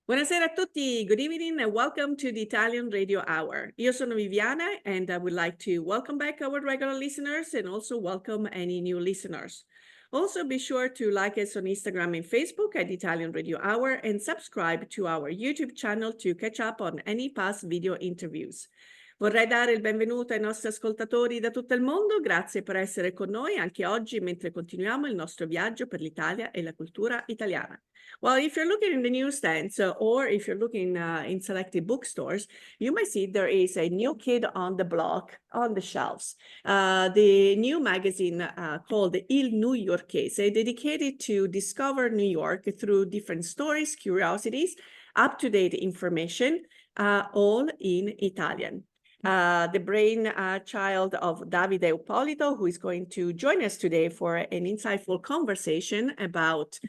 Buonasera a tutti, good evening and welcome to the Italian Radio Hour. Io sono Viviana and I would like to welcome back our regular listeners and also welcome any new listeners. Also be sure to like us on Instagram and Facebook at Italian Radio Hour and subscribe to our YouTube channel to catch up on any past video interviews. Vorrei dare il benvenuto ai nostri ascoltatori da tutto il mondo, grazie per essere con noi anche oggi mentre continuiamo il nostro viaggio per l'Italia e la cultura italiana. Well, if you're looking in the newsstands or if you're looking in selected bookstores, you might see there is a new kid on the block on the shelves. The new magazine called Il NewYorkese, dedicated to discover New York through different stories, curiosities, up-to-date information, all in Italian. The brain child of Davide Ippolito, who is going to join us today for an insightful conversation about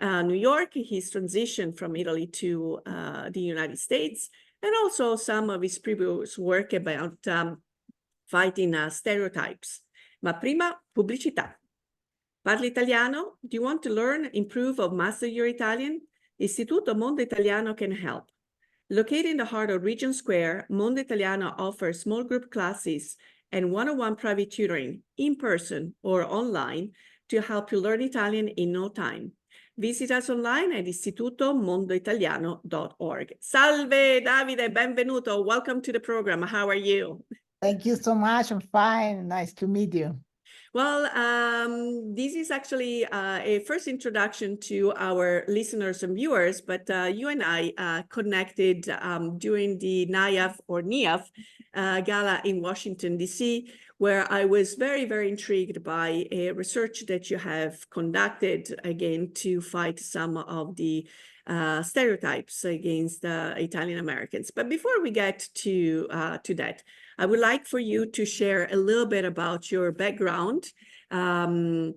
New York, his transition from Italy to the United States, and also some of his previous work about fighting stereotypes. Ma prima, pubblicità. Parli italiano? Do you want to learn, improve, or master your Italian? Istituto Mondo Italiano can help. Located in the heart of Regent Square, Mondo Italiano offers small group classes and one-on-one private tutoring in person or online to help you learn Italian in no time. Visit us online at istitutomondoitaliano.org. Salve, Davide, benvenuto. Welcome to the program. How are you? Thank you so much. I'm fine. Nice to meet you. Well, this is actually a first introduction to our listeners and viewers, but you and I connected during the NIAF or NIAF gala in Washington, D.C., where I was very, very intrigued by a research that you have conducted, again, to fight some of the stereotypes against Italian Americans. But before we get to that, I would like for you to share a little bit about your background from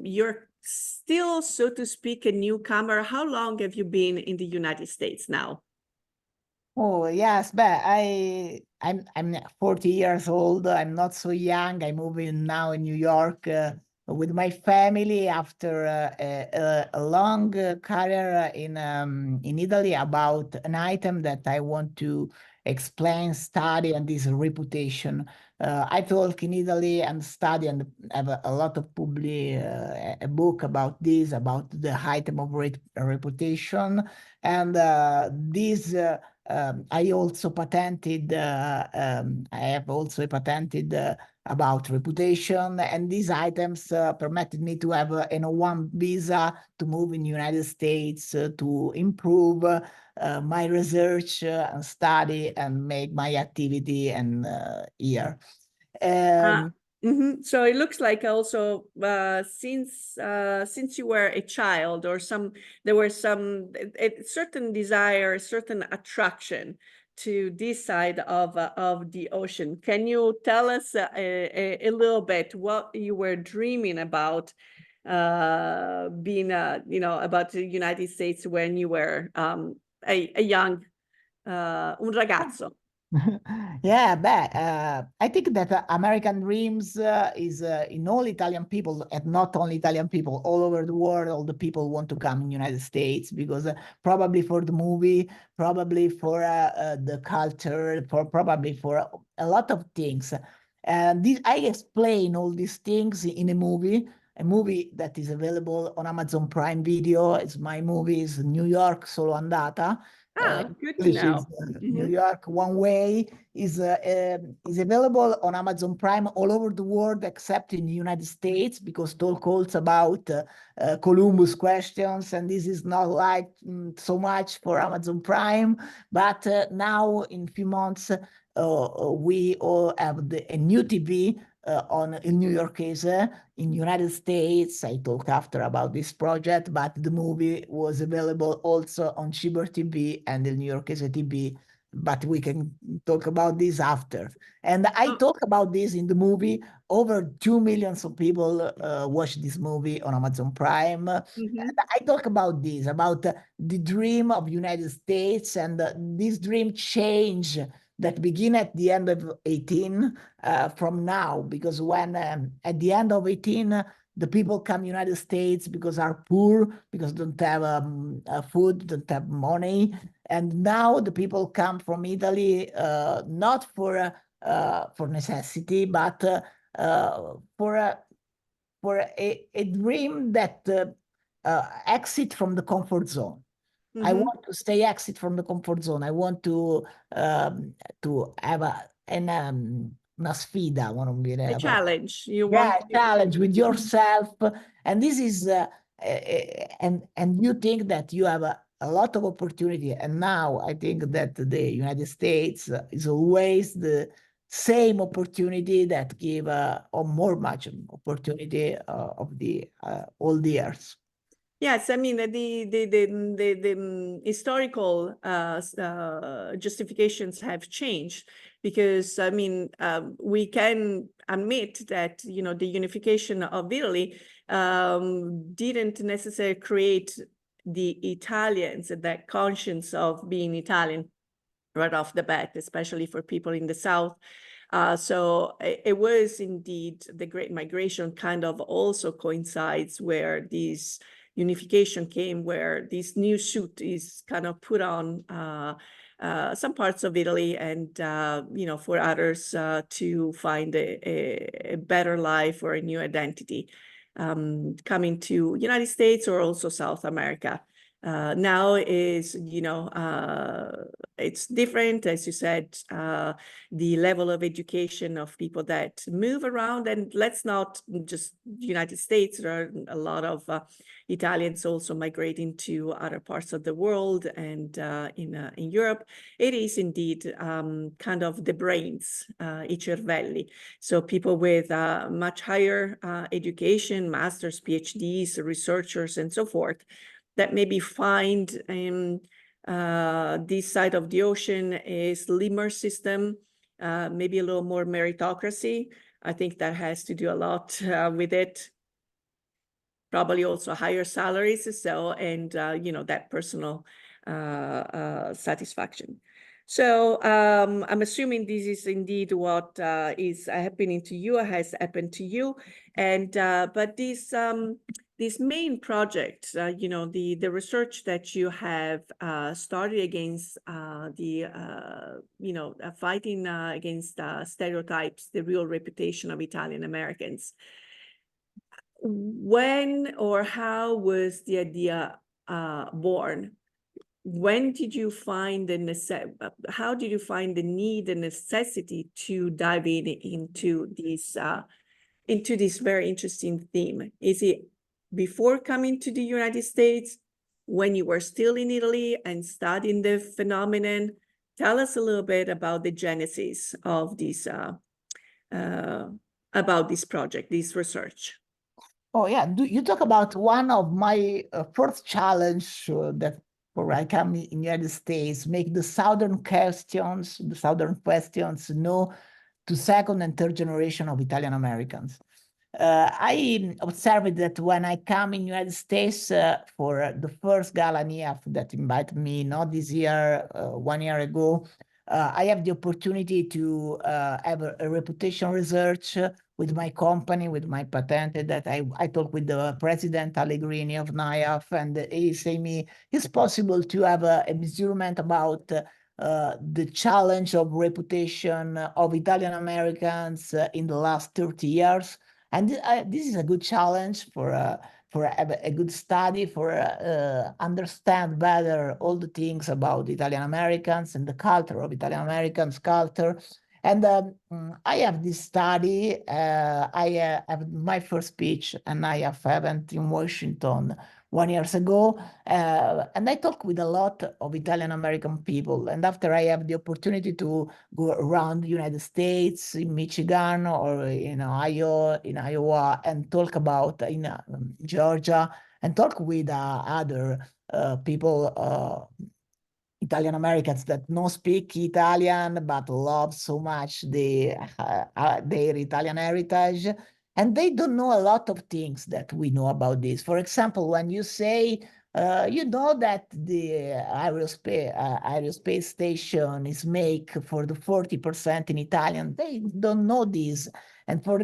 your still, so to speak, a newcomer. How long have you been in the United States now? Oh, yes, but I'm 40 years old. I'm not so young. I'm moving now in New York with my family after a long career in Italy about an item that I want to explain, study, and this reputation. I talk in Italy and study and have a lot of a book about this, about the item of reputation. And this I also patented, I have also patented about reputation, and these items permitted me to have an O1 visa to move in the United States to improve my research and study and make my activity and here. So it looks like also since you were a child or there was some a certain desire, a certain attraction to this side of the ocean. Can you tell us a little bit what you were dreaming about being about the United States when you were a young un ragazzo? Yeah, but I think that American dreams is in all Italian people, and not only Italian people, all over the world. All the people want to come in United States because probably for the movie, probably for the culture, probably for a lot of things. And I explain all these things in a movie that is available on Amazon Prime Video. It's my movie, is New York Solo Andata. Good to know. New York One Way is available on Amazon Prime all over the world except in the United States, because talk calls about Columbus questions, and this is not like so much for Amazon Prime. But now in a few months we all have a new TV on NewYorkese in United States. I talked after about this project, but the movie was available also on Ciber TV and the NewYorkese TV, but we can talk about this after. And I talk about this in the movie. Over 2 million of people watch this movie on Amazon Prime. And I talk about this, about the dream of United States, and this dream change that begin at the end of 18 from now, because when at the end of 18, the people come United States because are poor, because don't have food, don't have money. And now the people come from Italy not for necessity, but for a dream that exit from the comfort zone. I want to stay exit from the comfort zone. I want to have una sfida, A challenge. You yeah, want challenge with yourself. And this is and you think that you have a lot of opportunity. And now I think that the United States is always the same opportunity that give or more much opportunity of the all the years. Yes, I mean the historical justifications have changed because I mean we can admit that the unification of Italy didn't necessarily create the Italians that conscience of being Italian right off the bat, especially for people in the South. So it was indeed the Great Migration kind of also coincides where these unification came, where this new suit is kind of put on some parts of Italy and, for others to find a better life or a new identity coming to United States or also South America. Now is, it's different, as you said, the level of education of people that move around, and let's not just United States, there are a lot of Italians also migrating to other parts of the world and in Europe. It is indeed kind of the brains, I cervelli. So people with much higher education, masters, PhDs, researchers, and so forth, that maybe find this side of the ocean a slimmer system, maybe a little more meritocracy. I think that has to do a lot with it. Probably also higher salaries, so and that personal satisfaction. So I'm assuming this is indeed what is happening to you, has happened to you, and but this main project, the research that you have started against fighting against stereotypes, the real reputation of Italian Americans. When or how was the idea born? When did you find how did you find the need and necessity to dive into this very interesting theme? Is it before coming to the United States, when you were still in Italy and studying the phenomenon? Tell us a little bit about the genesis of this about this project, this research. Oh yeah, you talk about one of my first challenge that for I come in United States, make the southern questions know to second and third generation of Italian Americans. I observed that when I come in United States for the first Gala NIAF that invited me, not this year, 1 year ago, I have the opportunity to have a reputation research with my company, with my patent, that I talked with the president Allegrini of NIAF, and he said me, it's possible to have a measurement about the challenge of reputation of Italian Americans in the last 30 years. And this is a good challenge for a good study, for understand better all the things about Italian Americans and the culture of Italian Americans culture. And I have this study. I have my first speech, and I have event in Washington 1 year ago, and I talk with a lot of Italian American people. And after I have the opportunity to go around the United States, in Michigan or in Ohio, in Iowa, and talk about in Georgia, and talk with other people, Italian Americans that don't speak Italian but love so much their Italian heritage, and they don't know a lot of things that we know about this. For example, when you say You know that the aerospace station is make for the 40% in Italian. They don't know this, and for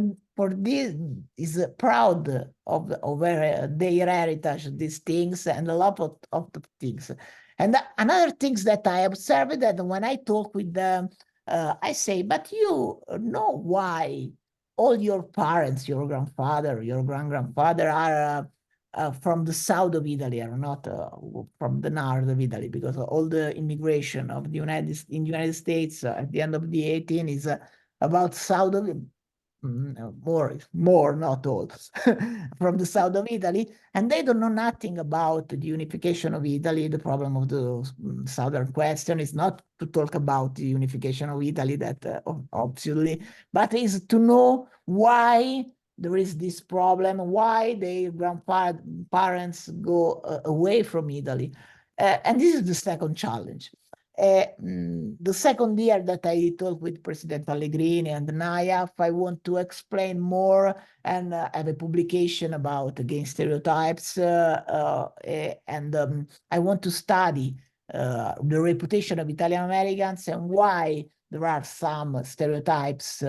this is proud of their heritage, these things, and a lot of the things. And another things that I observed that when I talk with them, I say, but you know why all your parents, your grandfather, your grand-grandfather are from the south of Italy, are not from the north of Italy, because all the immigration of the United States at the end of the 18th is about south of more, not all, from the south of Italy, and they don't know nothing about the unification of Italy. The problem of the southern question is not to talk about the unification of Italy, that obviously, but is to know why there is this problem, why their grandparents go away from Italy. And this is the second challenge. The second year that I talked with President Allegrini and NIAF, I want to explain more and have a publication about against stereotypes. And I want to study the reputation of Italian Americans and why there are some stereotypes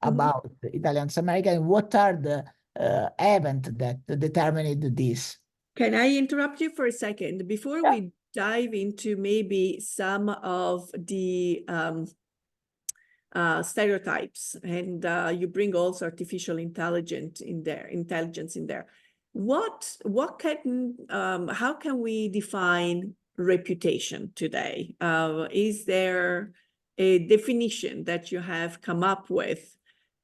about Italian Americans. What are the events that determined this? Can I interrupt you for a second? Before we dive into maybe some of the stereotypes, and you bring also artificial intelligence in there. What can how can we define reputation today? Is there a definition that you have come up with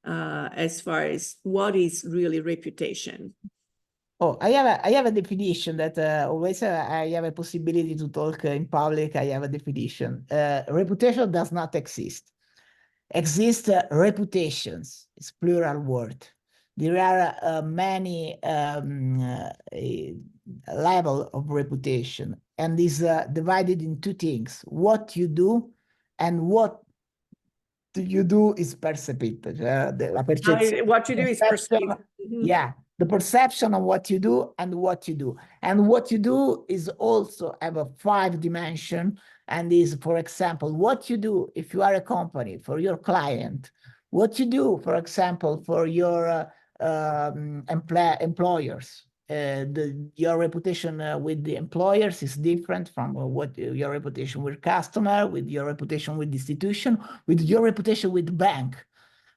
as far as what is really reputation? Oh, I have a definition that always I have a possibility to talk in public. I have a definition. Reputation does not exist. Exist reputations. It's plural word. There are many level of reputation, and is divided in two things: what you do and what you do is perceived. La percezione. What you do is perceived. Yeah, the perception of what you do and what you do. And what you do is also have a 5 dimension, and is, for example, what you do if you are a company for your client, what you do, for example, for your employers. Your reputation with the employers is different from what your reputation with customer, with your reputation with institution, with your reputation with bank.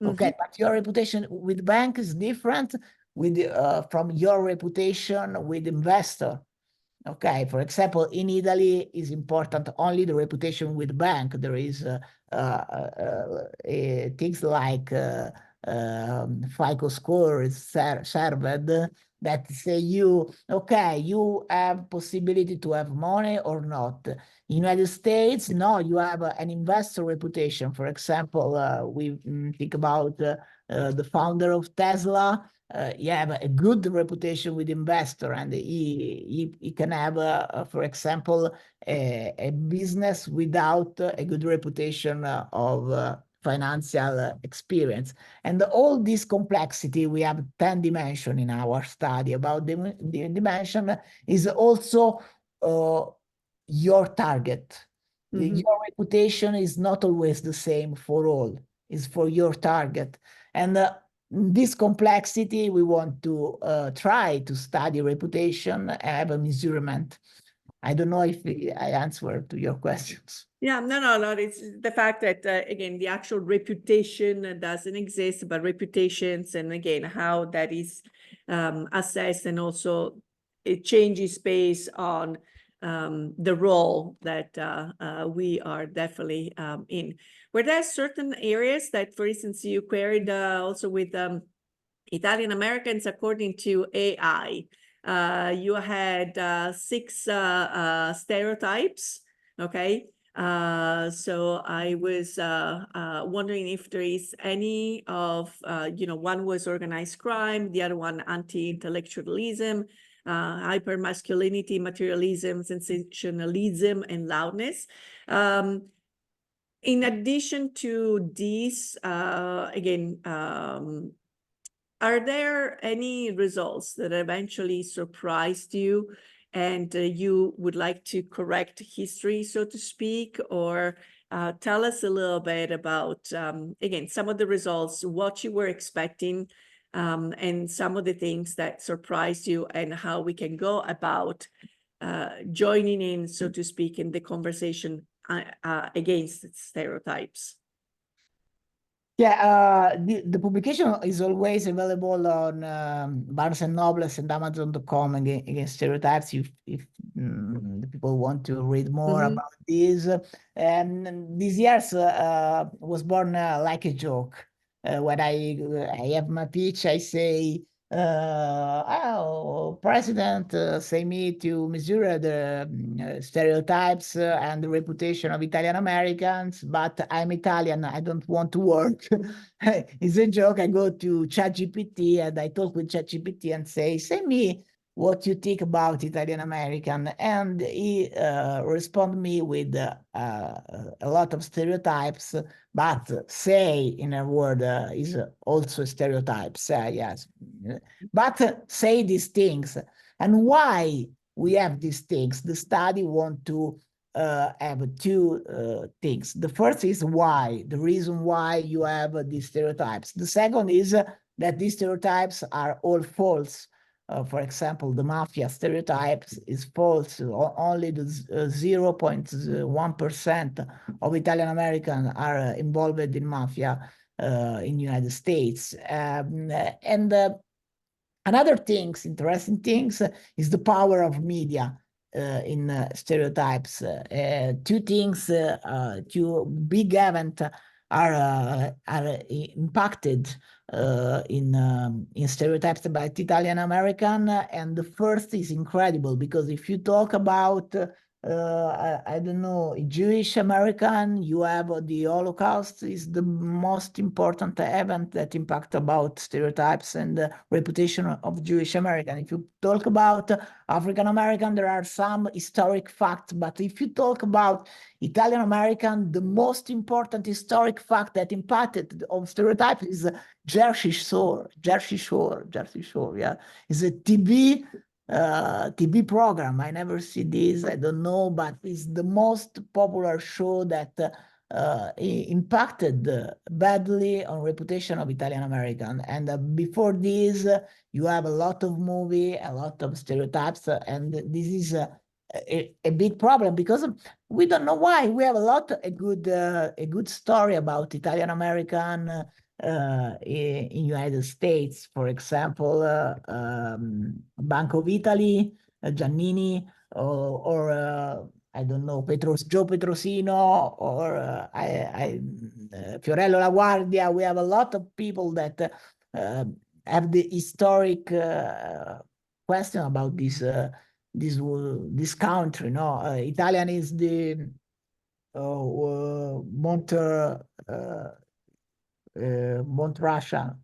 Okay, but your reputation with bank is different with from your reputation with investor. Okay, for example, in Italy is important only the reputation with bank. There is things like FICO score is served that say you, okay, you have possibility to have money or not. In United States, no, you have an investor reputation. For example, we think about the founder of Tesla. He have a good reputation with investor, and he can have, for example, a business without a good reputation of financial experience. And all this complexity, we have 10 dimensions in our study about the dimension, is also your target. Your reputation is not always the same for all, it's for your target. And this complexity, we want to try to study reputation and have a measurement. I don't know if I answered to your questions. Yeah, no. It's the fact that, again, the actual reputation doesn't exist, but reputations, and again, how that is assessed, and also it changes based on the role that we are definitely in. Were there certain areas that, for instance, you queried also with Italian Americans according to AI? You had 6 stereotypes, okay? So I was wondering if there is any of, one was organized crime, the other one anti-intellectualism, hypermasculinity, materialism, sensationalism, and loudness. In addition to these, again, are there any results that eventually surprised you and you would like to correct history, so to speak, or tell us a little bit about, again, some of the results, what you were expecting, and some of the things that surprised you, and how we can go about joining in, so to speak, in the conversation against stereotypes. Yeah, the publication is always available on Barnes and Nobles and Amazon.com against stereotypes if the people want to read more about this. And this year was born like a joke. When I have my pitch, I say, oh, President, say me to measure the stereotypes and the reputation of Italian Americans, but I'm Italian, I don't want to work. It's a joke. I go to ChatGPT and I talk with ChatGPT and say me what you think about Italian American, and he respond me with a lot of stereotypes, but say in a word is also stereotypes. Yes, but say these things. And why we have these things? The study want to have two things. The first is why, the reason why you have these stereotypes. The second is that these stereotypes are all false. For example, the mafia stereotypes is false. Only the 0.1% of Italian Americans are involved in mafia in the United States. Another things, interesting things, is the power of media in stereotypes. Two things, two big events are impacted in stereotypes about Italian American, and the first is incredible because if you talk about I don't know, Jewish American, you have the Holocaust is the most important event that impact about stereotypes and the reputation of Jewish American. If you talk about African American, there are some historic facts, but if you talk about Italian American, the most important historic fact that impacted on stereotypes is Jersey Shore, yeah, it's a TV program. I never see this, I don't know, but it's the most popular show that impacted badly on reputation of Italian American. And before this, you have a lot of movie, a lot of stereotypes, and this is a big problem because we don't know why. We have a good story about Italian American in United States, for example, Bank of Italy, Giannini, or I don't know, Joe Petrosino, or Fiorello La Guardia. We have a lot of people that have the historic question about this country. No, Italian is the Mount Russia.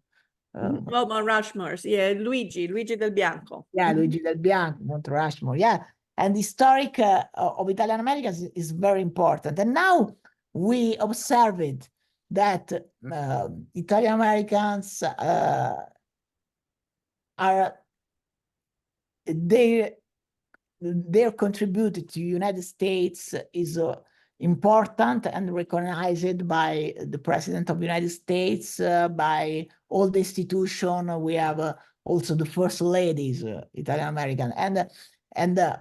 Mount Rushmore, yeah, Luigi del Bianco. Yeah, Luigi del Bianco, Mount Rushmore, yeah. And the historic of Italian Americans is very important. And now we observed that Italian Americans their contribution to United States is important and recognized by the President of the United States, by all the institutions. We have also the first ladies, Italian American, and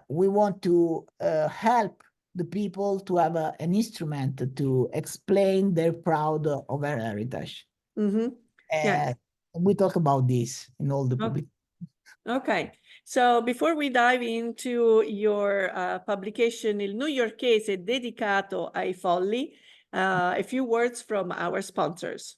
we want to help the people to have an instrument to explain their proud of their heritage. Yeah. We talk about this in all the public. Okay, so before we dive into your publication, Il NewYorkese Dedicato ai folli, a few words from our sponsors.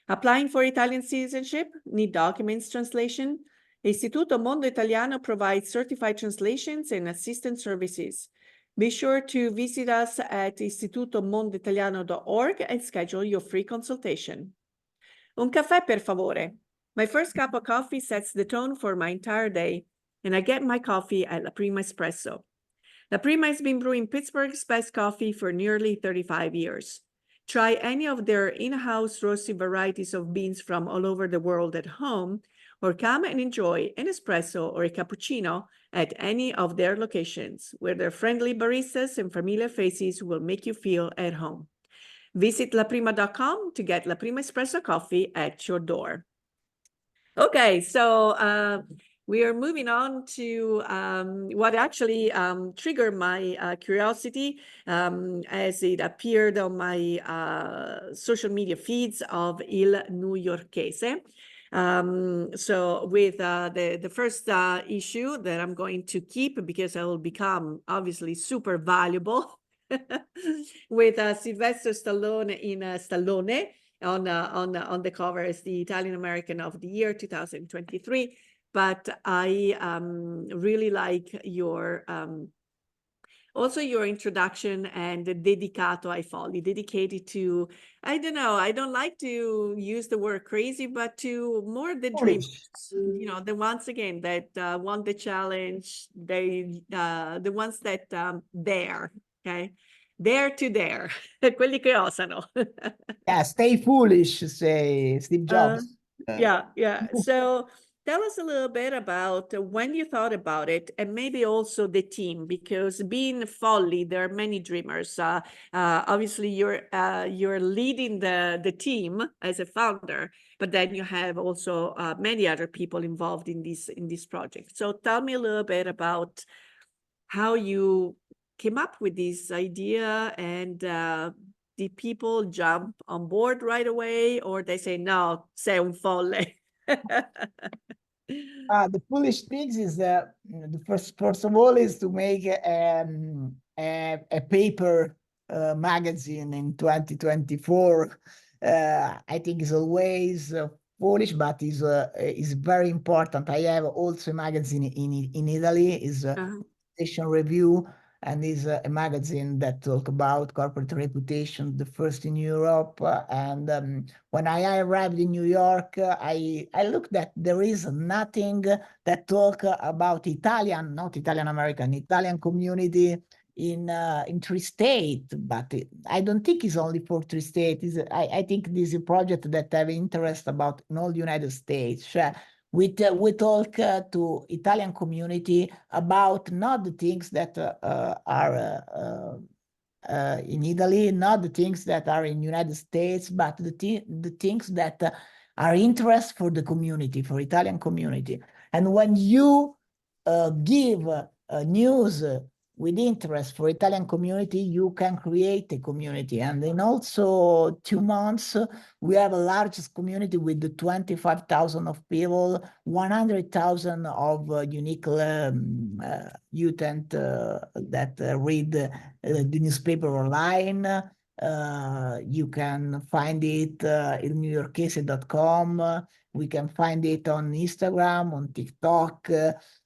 Applying for Italian citizenship, need documents translation? Istituto Mondo Italiano provides certified translations and assistance services. Be sure to visit us at istitutomondoitaliano.org and schedule your free consultation. Un caffè, per favore. My first cup of coffee sets the tone for my entire day, and I get my coffee at La Prima Espresso. La Prima has been brewing Pittsburgh's best coffee for nearly 35 years. Try any of their in-house roasted varieties of beans from all over the world at home, or come and enjoy an espresso or a cappuccino at any of their locations, where their friendly baristas and familiar faces will make you feel at home. Visit laprima.com to get La Prima Espresso coffee at your door. Okay, so we are moving on to what actually triggered my curiosity as it appeared on my social media feeds of Il NewYorkese. So with the first issue that I'm going to keep, because I will become obviously super valuable, with Sylvester Stallone in Stallone on the cover as the Italian American of the Year 2023. But I really like your also your introduction and Dedicato ai folli, dedicated to, I don't know, I don't like to use the word crazy, but to more the dreamers, you know, the ones again that want the challenge, they the ones that dare, okay? Dare to dare, quelli che osano. Yeah, stay foolish, say Steve Jobs. Yeah. So tell us a little bit about when you thought about it, and maybe also the team, because being Folli, there are many dreamers. Obviously, you're leading the team as a founder, but then you have also many other people involved in this project. So tell me a little bit about how you came up with this idea, and did people jump on board right away, or they say, no, sei un folle? The foolish things is the first of all is to make a paper magazine in 2024. I think is always foolish, but is very important. I have also a magazine in Italy, is Station Review, and is a magazine that talk about corporate reputation, the first in Europe. And when I arrived in New York, I looked that there is nothing that talk about Italian, not Italian American, Italian community in three states. But I don't think it's only for three states. I think this is a project that have interest about in all the United States. We talk to Italian community about not the things that are in Italy, not the things that are in United States, but the things that are interest for the community, for Italian community. And when you give news with interest for Italian community, you can create a community. And in also 2 months, we have a largest community with 25,000 of people, 100,000 of unique users that read the newspaper online. You can find it in NewYorkese.com. We can find it on Instagram, on TikTok,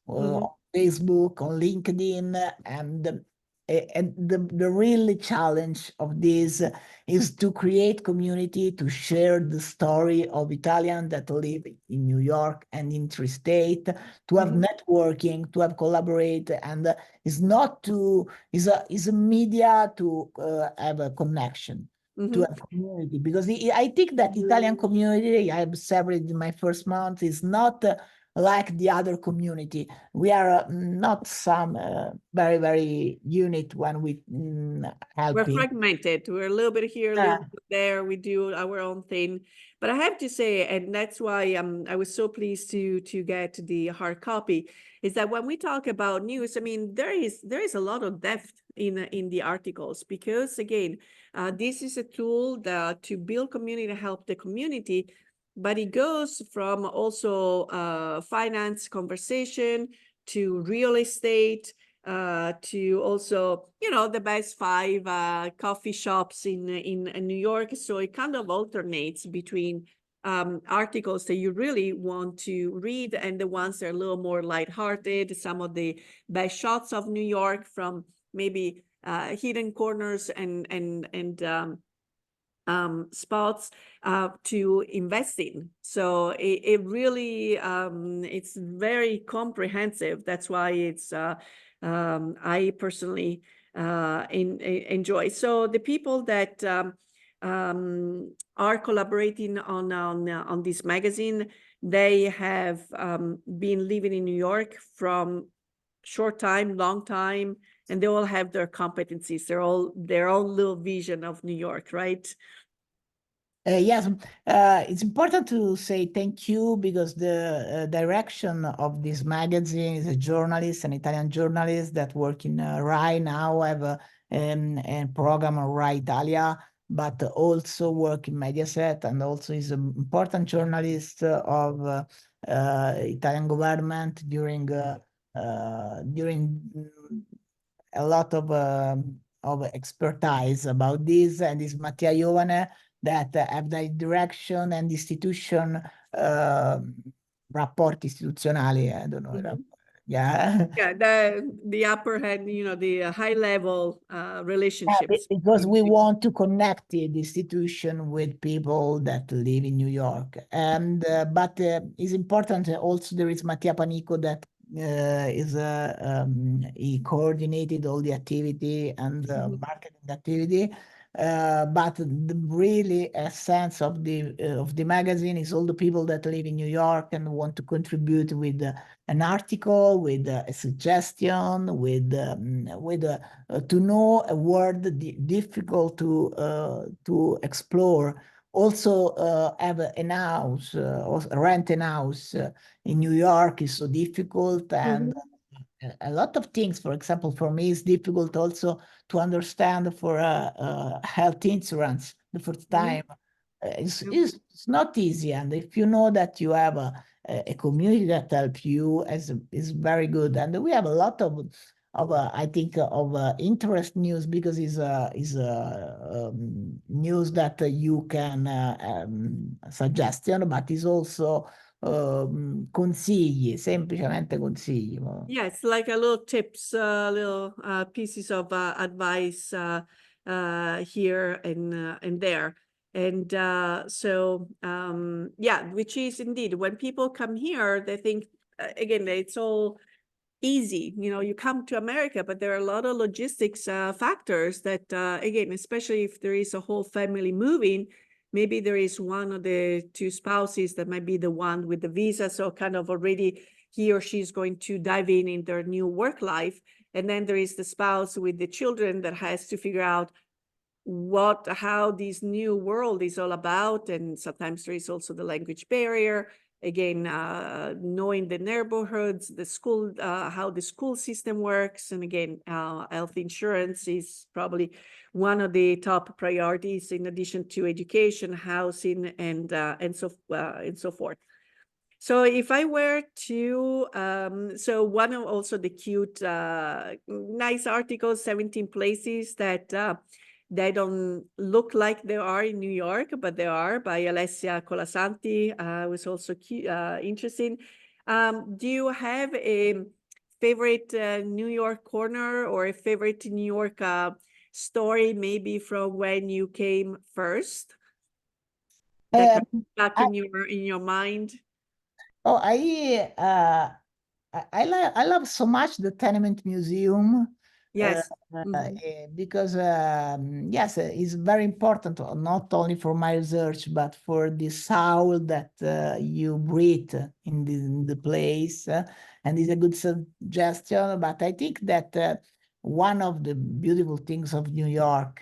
on Facebook, on LinkedIn, and the real challenge of this is to create community, to share the story of Italians that live in New York and in three states, to have networking, to have collaborate, and is a media to have a connection, to have community. Because I think that Italian community, I observed it in my first month, is not like the other community. We are not some very, very unit when we help. We're fragmented. We're a little bit here, a little bit there. We do our own thing. But I have to say, and that's why I was so pleased to get the hard copy, is that when we talk about news, I mean, there is a lot of depth in the articles, because again, this is a tool that to build community, to help the community, but it goes from also finance conversation to real estate, to also, you know, the best 5 coffee shops in New York. So it kind of alternates between articles that you really want to read and the ones that are a little more lighthearted, some of the best shots of New York from maybe hidden corners and spots to invest in. So it really, it's very comprehensive. That's why it's, I personally enjoy. So the people that are collaborating on this magazine, they have been living in New York from short time, long time, and they all have their competencies. They're all their own little vision of New York, right? Yes, it's important to say thank you because the direction of this magazine is a journalist, an Italian journalist that work in RAI now, have a program on RAI Italia, but also work in Mediaset, and also is an important journalist of Italian government during a lot of expertise about this, and is Mattia Iovane that have the direction and institution rapporti istituzionali, I don't know. Yeah. Yeah, the upper hand, the high level relationships. Because we want to connect the institution with people that live in New York. And but it's important also there is Mattia Panico that he coordinated all the activity and marketing activity. But really a sense of the magazine is all the people that live in New York and want to contribute with an article, with a suggestion, with to know a word difficult to explore. Also, have an house, or rent an house in New York is so difficult, and a lot of things. For example, for me, it's difficult also to understand for health insurance the first time. It's not easy, and if you know that you have a community that helps you, is very good. And we have a lot of I think of interest news, because it's news that you can suggestion, but is also consigli, semplicemente consigli. Yeah, it's like a little tips, little pieces of advice here and there. And so, yeah, which is indeed, when people come here, they think, again, it's all easy. You come to America, but there are a lot of logistics factors that, again, especially if there is a whole family moving, maybe there is one of the two spouses that might be the one with the visa, so kind of already he or she is going to dive in their new work life. And then there is the spouse with the children that has to figure out how this new world is all about. And sometimes there is also the language barrier. Again, knowing the neighborhoods, the school, how the school system works. And again, health insurance is probably one of the top priorities, in addition to education, housing, and so forth. So if I were to, so one of also the cute, nice articles, 17 places that they don't look like they are in New York, but they are, by Alessia Colasanti, was also interesting. Do you have a favorite New York corner, or a favorite New York story, maybe from when you came first, that stuck in your mind? Oh, I love so much the Tenement Museum. Yes. Because yes, it's very important, not only for my research, but for the sound that you breathe in the place, and it's a good suggestion. But I think that one of the beautiful things of New York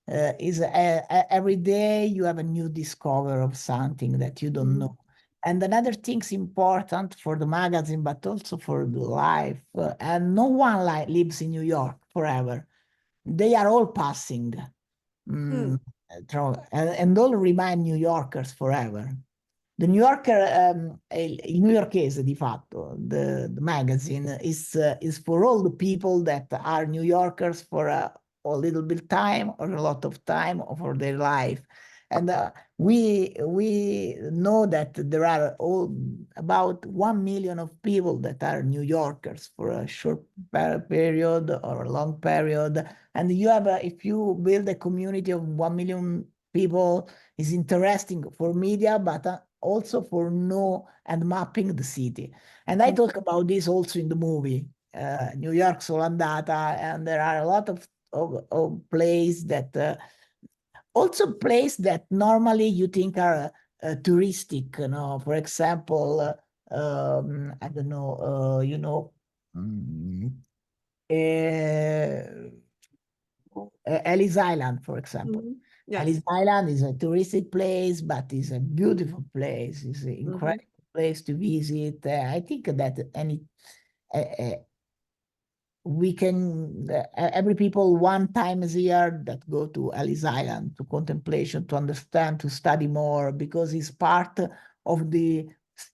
is every day you have a new discovery of something that you don't know. And another thing's important for the magazine, but also for the life. And no one lives in New York forever. They are all passing through, and all remain New Yorkers forever. The New Yorker, il NewYorkese di fatto, the magazine is for all the people that are New Yorkers for a little bit time, or a lot of time, or for their life. And we know that there are about 1 million of people that are New Yorkers for a short period or a long period. And you have, if you build a community of 1 million people, is interesting for media, but also for know and mapping the city. And I talk about this also in the movie, New York Solandata, and there are a lot of plays that also place that normally you think are touristic, for example, I don't know, Ellis Island, for example. Mhm. Yes. Ellis Island is a touristic place, but it's a beautiful place. It's an incredible place to visit. I think that uh, we can every people one time a year that go to Ellis Island to contemplation, to understand, to study more, because it's part of the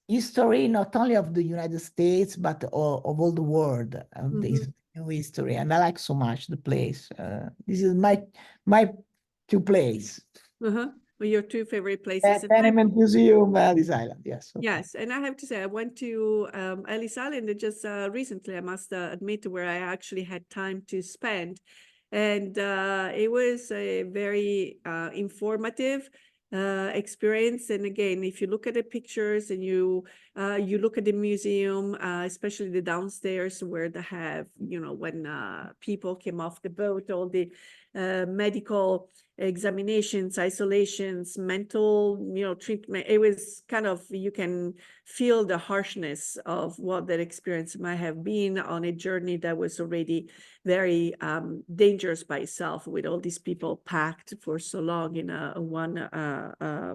history not only of the United States but of all the world, of this new history. And I like so much the place. This is my two place. Well, your two favorite places. Tenement Museum, Ellis Island. Yes. Okay. Yes, and I have to say, I went to Ellis Island just recently, I must admit, where I actually had time to spend. And it was a very informative experience. And again, if you look at the pictures and you look at the museum, especially the downstairs where they have, when people came off the boat, all the medical examinations, isolations, mental, treatment. It was kind of, you can feel the harshness of what that experience might have been on a journey that was already very dangerous by itself, with all these people packed for so long in one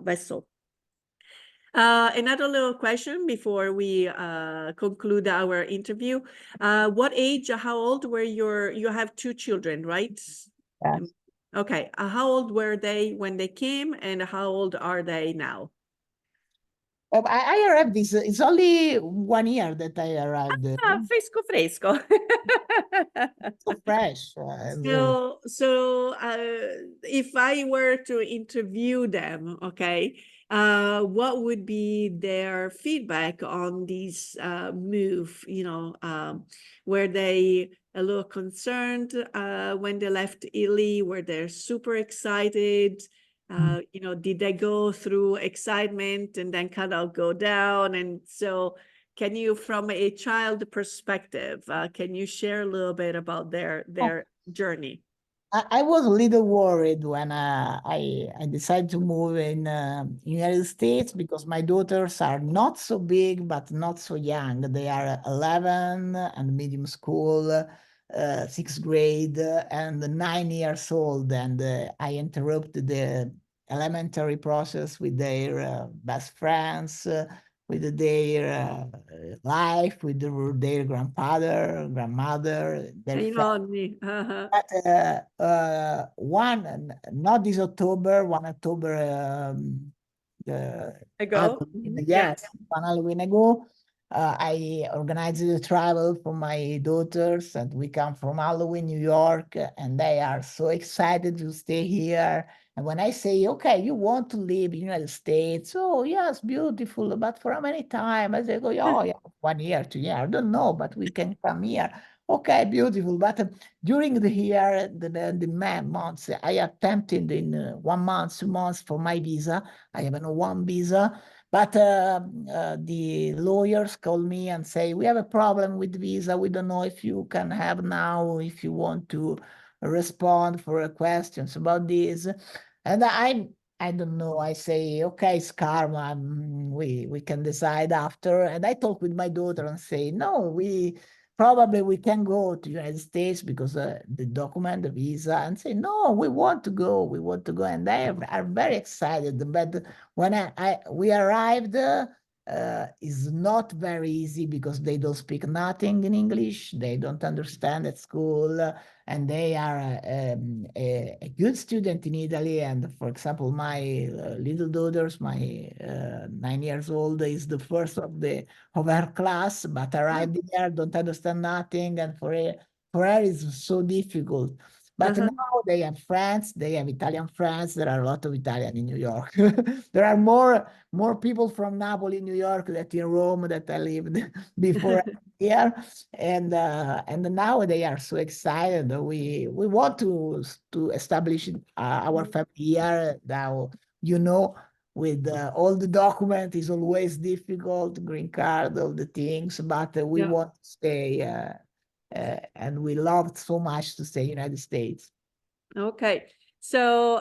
vessel. Another little question before we conclude our interview. What age, how old were you have two children, right? Yes. Okay. How old were they when they came, and how old are they now? I arrived it's only 1 year that I arrived there. Fresco, fresco. So fresh. So if I were to interview them, okay, what would be their feedback on this move? Were they a little concerned when they left Italy? Were they super excited? Did they go through excitement and then kind of go down? And so, can you, from a child perspective, can you share a little bit about their journey? I was a little worried when I decided to move in United States, because my daughters are not so big but not so young. They are 11 and medium school, sixth grade, and 9 years old. And I interrupted the elementary process with their best friends, with their life, with their grandfather, grandmother, their family. But not this October, 1 October Ago? Halloween, Yes. yes, 1 Halloween ago, I organized the travel for my daughters, and we come from Halloween, New York, and they are so excited to stay here. And when I say, okay, you want to live in the United States? Oh, yes, beautiful. But for how many time? I say, oh, yeah, 1 year, 2 years. I don't know, but we can come here. Okay, beautiful. But during the year, the months, I attempted in 1 month, 2 months for my visa. I have no one visa. But the lawyers call me and say, we have a problem with visa. We don't know if you can have now, if you want to respond for questions about this. And I don't know. I say, okay, it's karma. We can decide after. And I talk with my daughter and say, no, probably we can go to United States because the document, the visa, and say, no, we want to go. And they are very excited. But when we arrived, it's not very easy because they don't speak nothing in English. They don't understand at school. And they are a good student in Italy. And for example, my little daughters, my 9 years old, is the first of her class, but arrived there, don't understand nothing, and for her it's so difficult. But now they have friends, they have Italian friends. There are a lot of Italian in New York. There are more people from Napoli, New York, that in Rome that I lived before here. And now they are so excited. We want to establish our family here now, with all the document is always difficult, green card, all the things, but we want to stay, and we loved so much to stay in the United States. Okay. So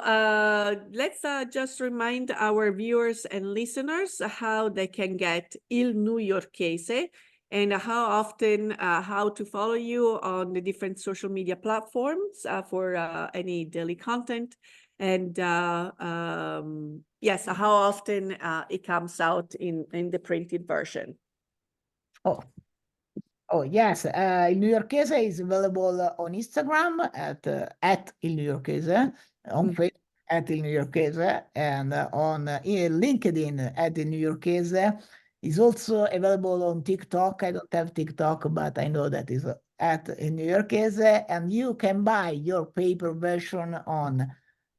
let's just remind our viewers and listeners how they can get Il NewYorkese and how often, how to follow you on the different social media platforms for any daily content. And yes, how often it comes out in the printed version. Oh, yes. Il NewYorkese is available on Instagram at Il NewYorkese, on Facebook at Il NewYorkese, and on LinkedIn at Il NewYorkese. Is also available on TikTok. I don't have TikTok, but I know that is at Il NewYorkese. And you can buy your paper version on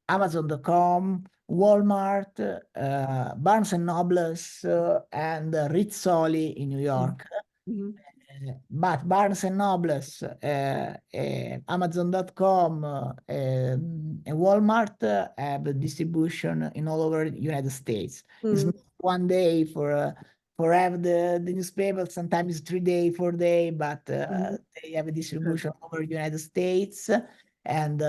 Amazon.com, Walmart, Barnes & Nobles, and Rizzoli in New York. Mm-hmm. But Barnes & Nobles, Amazon.com, and Walmart have distribution in all over the United States. It's not one day for have the newspaper, sometimes 3 days, 4 days, but they have a distribution over the United States. And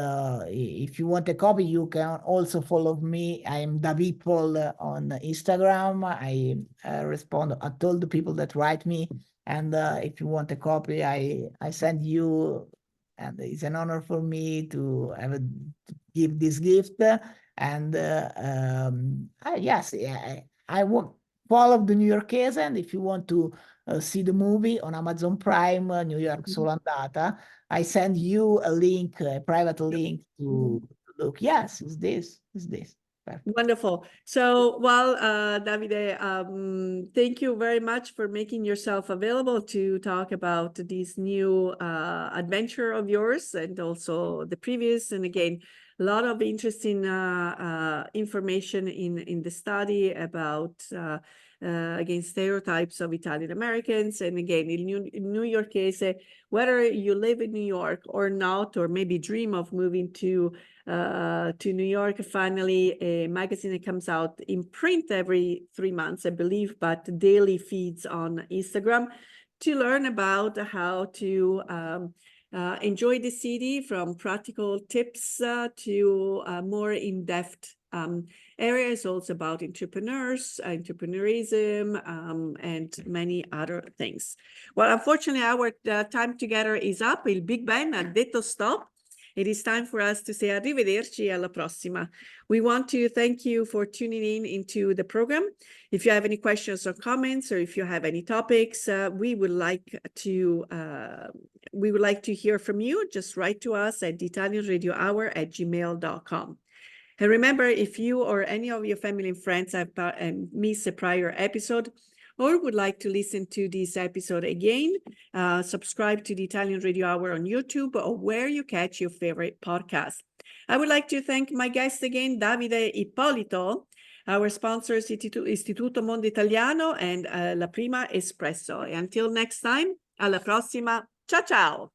if you want a copy, you can also follow me. I am David Ippolito on Instagram. I respond to all the people that write me. And if you want a copy, I send you, and it's an honor for me to give this gift. And yes, I will follow the NewYorkese, and if you want to see the movie on Amazon Prime, New York Solo Andata, I send you a link, a private link to look. Yes, it's this. Perfect. Wonderful. So, well, Davide, thank you very much for making yourself available to talk about this new adventure of yours and also the previous. And again, a lot of interesting information in the study about again, stereotypes of Italian Americans. And again, in NewYorkese, whether you live in New York or not, or maybe dream of moving to New York, finally, a magazine that comes out in print every 3 months, I believe, but daily feeds on Instagram to learn about how to enjoy the city, from practical tips to more in-depth areas, also about entrepreneurs, entrepreneurism, and many other things. Well, unfortunately, our time together is up. Il Big Ben ha detto stop. It is time for us to say arrivederci alla prossima. We want to thank you for tuning in into the program. If you have any questions or comments, or if you have any topics, we would like to hear from you. Just write to us at theitalianradiohour@gmail.com. And remember, if you or any of your family and friends have missed a prior episode, or would like to listen to this episode again, subscribe to the Italian Radio Hour on YouTube or where you catch your favorite podcast. I would like to thank my guest again, Davide Ippolito, our sponsors, Istituto Mondo Italiano and La Prima Espresso. And until next time, alla prossima. Ciao, ciao.